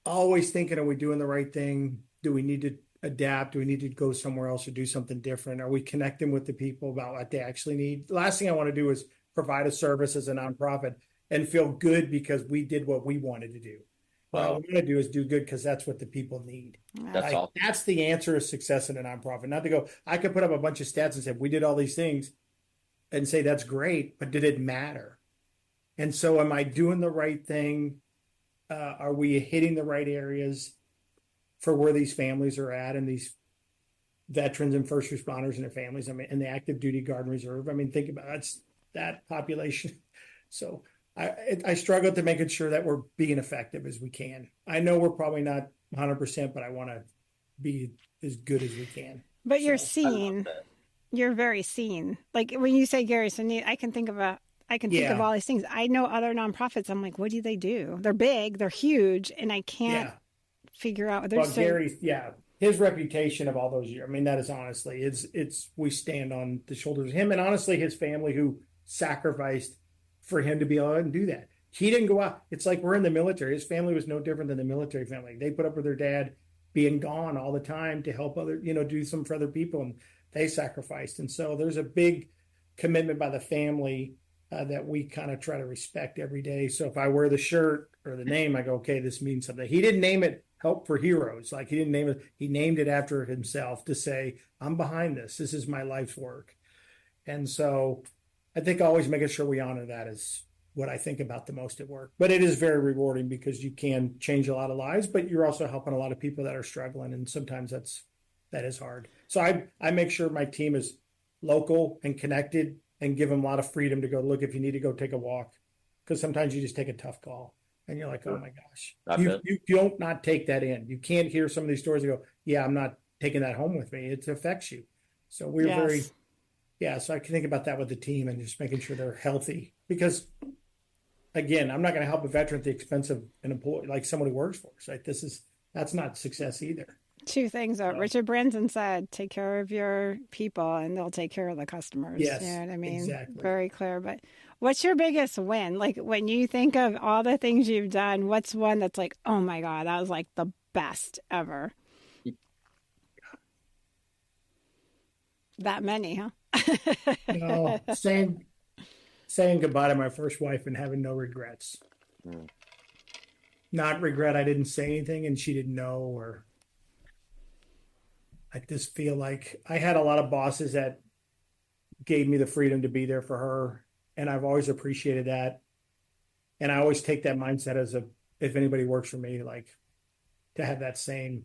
always thinking, are we doing the right thing? Do we need to adapt? Do we need to go somewhere else or do something different? Are we connecting with the people about what they actually need? The last thing I want to do is provide a service as a nonprofit and feel good because we did what we wanted to do. What I want to do is do good because that's what the people need. That's all. That's the answer of success in a nonprofit. Not to go, I could put up a bunch of stats and say, we did all these things and say, that's great, but did it matter? And so am I doing the right thing? Are we hitting the right areas for where these families are at and these veterans and first responders and their families? I mean, and the active duty guard and reserve. I mean, think about that population. So I struggle to making sure that we're being effective as we can. I know we're probably not 100%, but I want to be as good as we can. But you're seen. You're very seen. Like when you say Gary Sinise, I can think of all these things. I know other nonprofits. I'm like, what do they do? They're big, they're huge, and I can't figure out. Gary, his reputation of all those years. I mean, that is honestly, it's we stand on the shoulders of him, and honestly, his family who sacrificed for him to be able to do that. He didn't go out. It's like we're in the military. His family was no different than the military family. They put up with their dad being gone all the time to help other, do something for other people, and they sacrificed. And so there's a big commitment by the family that we kind of try to respect every day. So if I wear the shirt or the name, I go, okay, this means something. He didn't name it Help for Heroes. Like he didn't name it. He named it after himself to say, I'm behind this. This is my life's work. And so I think always making sure we honor that is what I think about the most at work. But it is very rewarding because you can change a lot of lives, but you're also helping a lot of people that are struggling. And sometimes that is hard. So I make sure my team is local and connected and give them a lot of freedom to go, look, if you need to go take a walk, because sometimes you just take a tough call and you're like, oh my gosh, you don't not take that in. You can't hear some of these stories and go, yeah, I'm not taking that home with me. It affects you. So we're so I can think about that with the team and just making sure they're healthy because again, I'm not going to help a veteran at the expense of an employee, like someone who works for us. Like that's not success either. Two things that Richard Branson said: take care of your people, and they'll take care of the customers. Yes, you know what I mean? Exactly. Very clear. But what's your biggest win? Like when you think of all the things you've done, what's one that's like, oh my God, that was like the best ever? That many, huh? No, saying goodbye to my first wife and having no regrets. Not regret I didn't say anything and she didn't know, or I just feel like I had a lot of bosses that gave me the freedom to be there for her, and I've always appreciated that. And I always take that mindset as if anybody works for me, like to have that same,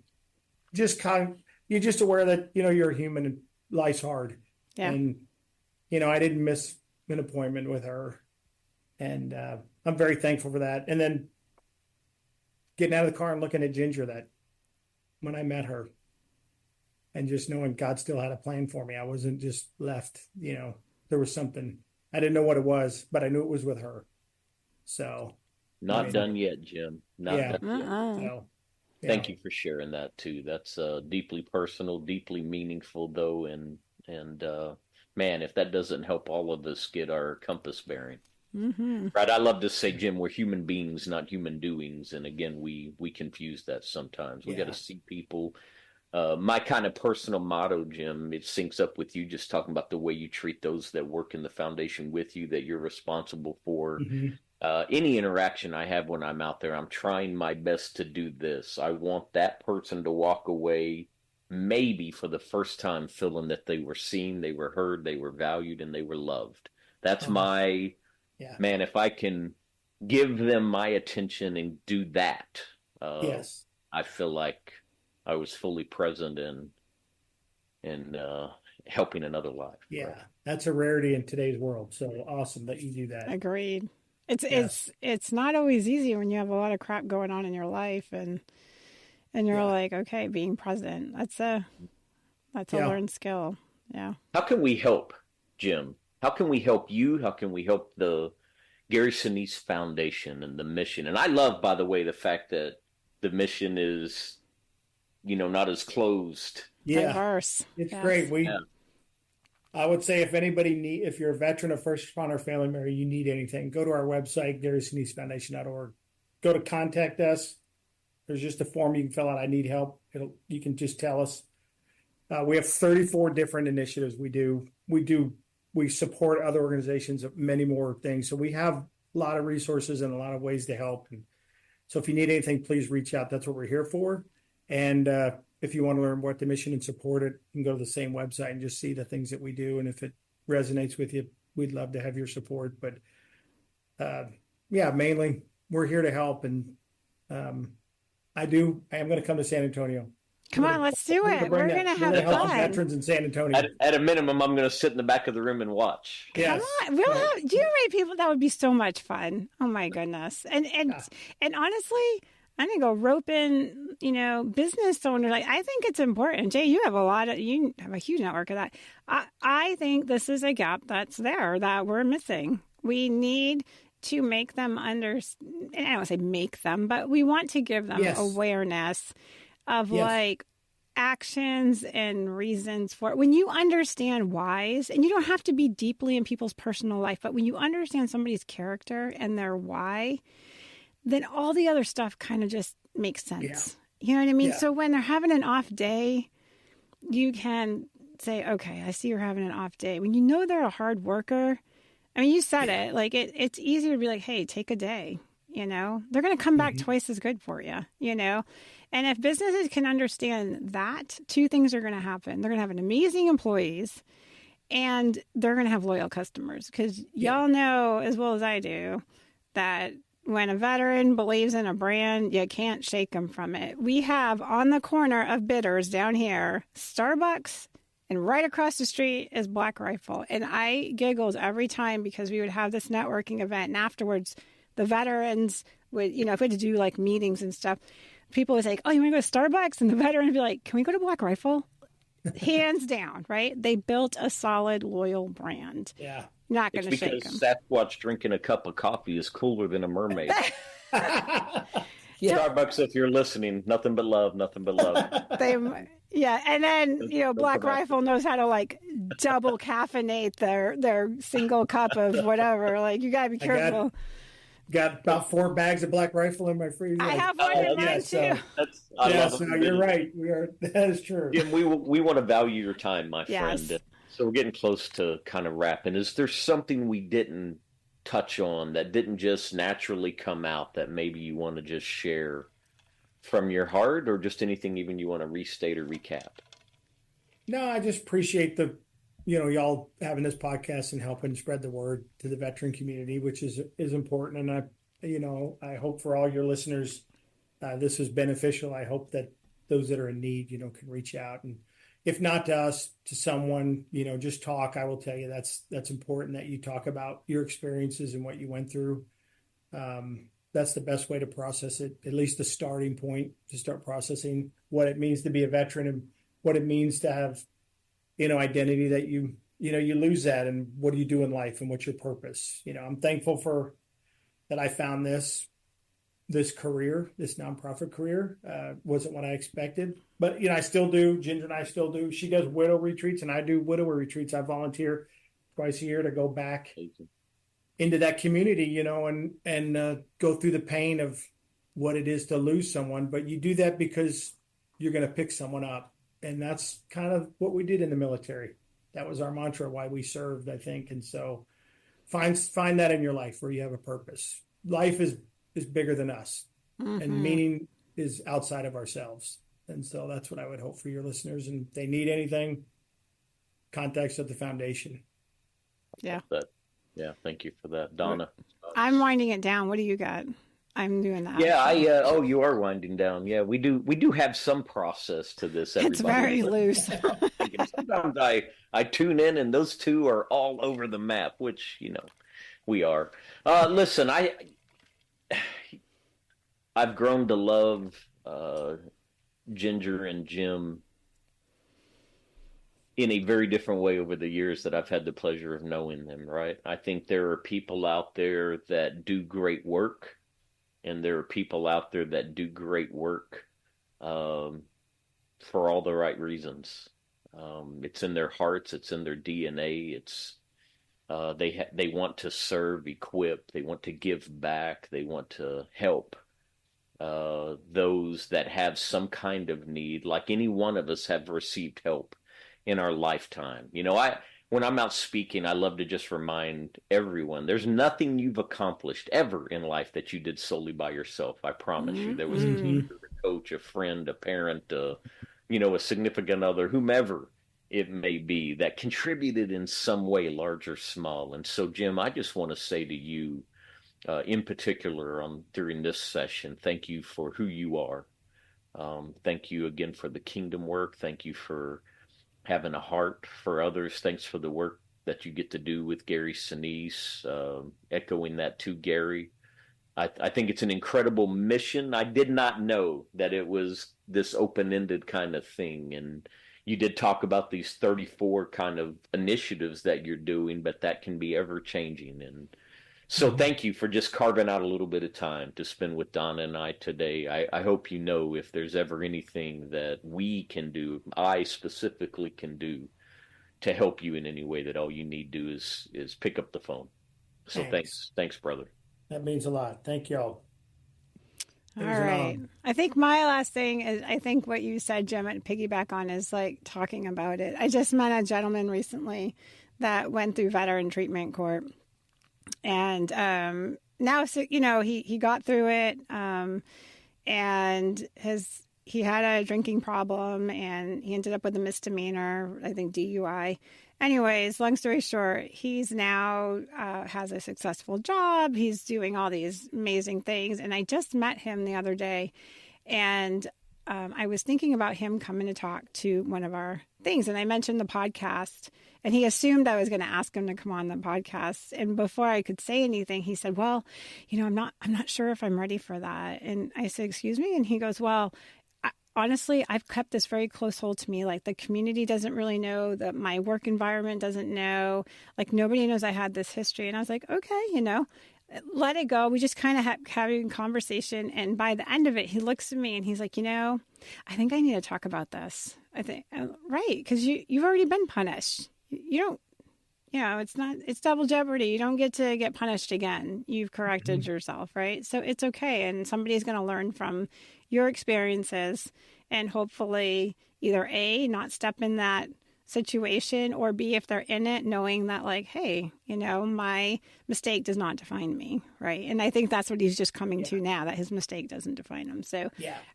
you're just aware that, you're a human and life's hard. Yeah. And, I didn't miss an appointment with her, and I'm very thankful for that. And then getting out of the car and looking at Ginger that when I met her, and just knowing God still had a plan for me. I wasn't just left, there was something. I didn't know what it was, but I knew it was with her. So. Not done yet, Jim. Not done yet. So, thank you for sharing that too. That's deeply personal, deeply meaningful though. And man, if that doesn't help all of us get our compass bearing. Mm-hmm. Right. I love to say, Jim, we're human beings, not human doings. And again, we confuse that sometimes. We got to see people. My kind of personal motto, Jim, it syncs up with you just talking about the way you treat those that work in the foundation with you, that you're responsible for. Mm-hmm. Any interaction I have when I'm out there, I'm trying my best to do this. I want that person to walk away maybe for the first time feeling that they were seen, they were heard, they were valued, and they were loved. That's my, man, if I can give them my attention and do that, Yes. I feel like I was fully present in helping another life. Yeah, right? that's a rarity in today's world. So awesome that you do that. Agreed. It's not always easy when you have a lot of crap going on in your life, and you're like, okay, being present. That's a learned skill. Yeah. How can we help, Jim? How can we help you? How can we help the Gary Sinise Foundation and the mission? And I love, by the way, the fact that the mission is, not as closed. Yeah, diverse. It's great. I would say if you're a veteran, a first responder, family member, you need anything, go to our website, GarySiniseFoundation.org. Go to contact us. There's just a form you can fill out. I need help. You can just tell us. We have 34 different initiatives we do. We support other organizations of many more things. So we have a lot of resources and a lot of ways to help. And so if you need anything, please reach out. That's what we're here for. And if you want to learn what the mission and support it, you can go to the same website and just see the things that we do. And if it resonates with you, we'd love to have your support. But mainly we're here to help. And I am going to come to San Antonio. Come on, let's do it. We're going to have fun. Veterans in San Antonio. At a minimum, I'm going to sit in the back of the room and watch. Yes. Come on. Do you know how many people? That would be so much fun. Oh my goodness. And honestly, I'm going to go rope in, business owners. I think it's important. Jay, you have a huge network of that. I think this is a gap that's there that we're missing. We need to make them understand. I don't want to say make them, but we want to give them awareness of actions and reasons for it. When you understand whys, and you don't have to be deeply in people's personal life, but when you understand somebody's character and their why, then all the other stuff kind of just makes sense. Yeah. You know what I mean? Yeah. So when they're having an off day, you can say, okay, I see you're having an off day. When you know they're a hard worker, I mean, you said it, like it's easier to be like, hey, take a day, they're going to come back twice as good for you, And if businesses can understand that, two things are going to happen. They're going to have an amazing employees, and they're going to have loyal customers. Because y'all know as well as I do that when a veteran believes in a brand, you can't shake them from it. We have on the corner of Bitters down here, Starbucks, and right across the street is Black Rifle. And I giggled every time because we would have this networking event, and afterwards the veterans would, if we had to do like meetings and stuff, people would say, oh, you want to go to Starbucks? And the veteran would be like, can we go to Black Rifle? Hands down, right? They built a solid, loyal brand. Yeah. Not going to shake them. Sasquatch drinking a cup of coffee is cooler than a mermaid. Starbucks, if you're listening, nothing but love, nothing but love. And then, Black Rifle knows how to like double caffeinate their single cup of whatever. Like, you got to be careful. Got about 4 bags of Black Rifle in my freezer. I have one in mine too. You're right. That is true. Jim, we want to value your time, my friend. So we're getting close to kind of wrapping. Is there something we didn't touch on that didn't just naturally come out that maybe you want to just share from your heart, or just anything even you want to restate or recap? No, I just appreciate y'all having this podcast and helping spread the word to the veteran community, which is important. And I hope for all your listeners, this is beneficial. I hope that those that are in need, can reach out, and if not to us, to someone, just talk. I will tell you that's important that you talk about your experiences and what you went through. That's the best way to process it, at least the starting point to start processing what it means to be a veteran and what it means to have, identity that you lose that, and what do you do in life and what's your purpose? I'm thankful that I found this career, this nonprofit career. Wasn't what I expected, but I still do. Ginger and I still do. She does widow retreats, and I do widower retreats. I volunteer twice a year to go back into that community, and go through the pain of what it is to lose someone. But you do that because you're going to pick someone up, and that's kind of what we did in the military. That was our mantra, why we served, I think. And so find that in your life where you have a purpose. Life is bigger than us, and meaning is outside of ourselves. And so that's what I would hope for your listeners. And if they need anything, contact us at the foundation. Yeah. Yeah. Thank you for that, Donna. I'm winding it down. What do you got? I'm doing that. Yeah, you are winding down. Yeah, we do have some process to this. It's very loose. Sometimes I tune in and those two are all over the map, which, we are. Listen, I've grown to love Ginger and Jim in a very different way over the years that I've had the pleasure of knowing them, right? I think there are people out there that do great work, and there are people out there that do great work for all the right reasons. It's in their hearts. It's in their DNA. It's they want to serve, equip. They want to give back. They want to help those that have some kind of need. Like any one of us have received help in our lifetime. When I'm out speaking, I love to just remind everyone there's nothing you've accomplished ever in life that you did solely by yourself. I promise you. There was a teacher, a coach, a friend, a parent, a significant other, whomever it may be, that contributed in some way, large or small. And so, Jim, I just want to say to you, in particular, during this session, thank you for who you are. Thank you again for the kingdom work. Thank you for having a heart for others. Thanks for the work that you get to do with Gary Sinise, echoing that to Gary. I think it's an incredible mission. I did not know that it was this open-ended kind of thing. And you did talk about these 34 kind of initiatives that you're doing, but that can be ever-changing. And so thank you for just carving out a little bit of time to spend with Donna and I today. I hope you know if there's ever anything that we can do, I specifically can do to help you in any way, that all you need to do is pick up the phone. So thanks, brother. That means a lot. Thank y'all. All right. I think my last thing is, I think what you said, Jim, and piggyback on is like talking about it. I just met a gentleman recently that went through veteran treatment court. And now, he got through it, and he had a drinking problem, and he ended up with a misdemeanor, I think DUI. Anyways, long story short, he's now has a successful job. He's doing all these amazing things. And I just met him the other day, and I was thinking about him coming to talk to one of our things. And I mentioned the podcast, and he assumed I was going to ask him to come on the podcast. And before I could say anything, he said, well, I'm not sure if I'm ready for that. And I said, excuse me? And he goes, well, honestly, I've kept this very close hold to me. Like, the community doesn't really know, that my work environment doesn't know, like nobody knows I had this history. And I was like, okay, let it go. We just kind of having a conversation. And by the end of it, he looks at me and he's like, I think I need to talk about this. I think, right. Because you've already been punished. You don't, it's double jeopardy. You don't get to get punished again. You've corrected yourself, right? So it's okay. And somebody's going to learn from your experiences and hopefully either A, not step in that situation, or B, if they're in it, knowing that like, hey, my mistake does not define me, right? And I think that's what he's just coming to now, that his mistake doesn't define him. So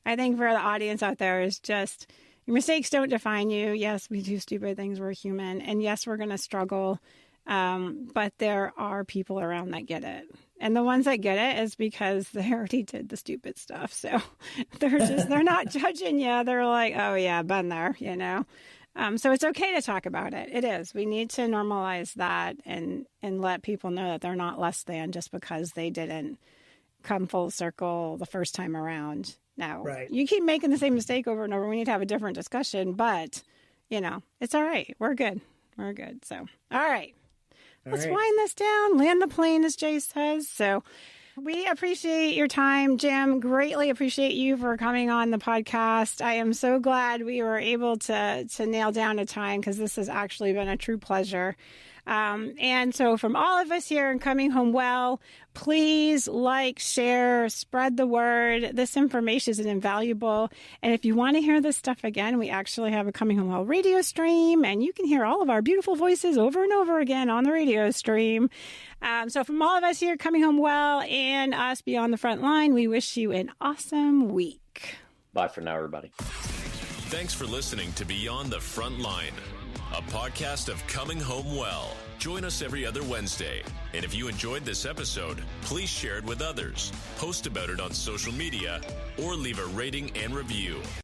I think for the audience out there is just, your mistakes don't define you. Yes, we do stupid things. We're human. And yes, we're going to struggle. But there are people around that get it. And the ones that get it is because they already did the stupid stuff. So they're not judging you. They're like, oh yeah, been there, So it's okay to talk about it. It is. We need to normalize that and let people know that they're not less than just because they didn't come full circle the first time around. Now, You keep making the same mistake over and over. We need to have a different discussion, but, it's all right. We're good. We're good. So, all right. Let's wind this down. Land the plane, as Jay says. So we appreciate your time, Jim. Greatly appreciate you for coming on the podcast. I am so glad we were able to nail down a time, because this has actually been a true pleasure. And so from all of us here in Coming Home Well, please like, share, spread the word. This information is invaluable. And if you want to hear this stuff again, we actually have a Coming Home Well radio stream, and you can hear all of our beautiful voices over and over again on the radio stream. So from all of us here, Coming Home Well, and us beyond the front line, we wish you an awesome week. Bye for now, everybody. Thanks for listening to Beyond the Front Line, a podcast of coming home well. Join us every other Wednesday. And if you enjoyed this episode, please share it with others, post about it on social media, or leave a rating and review.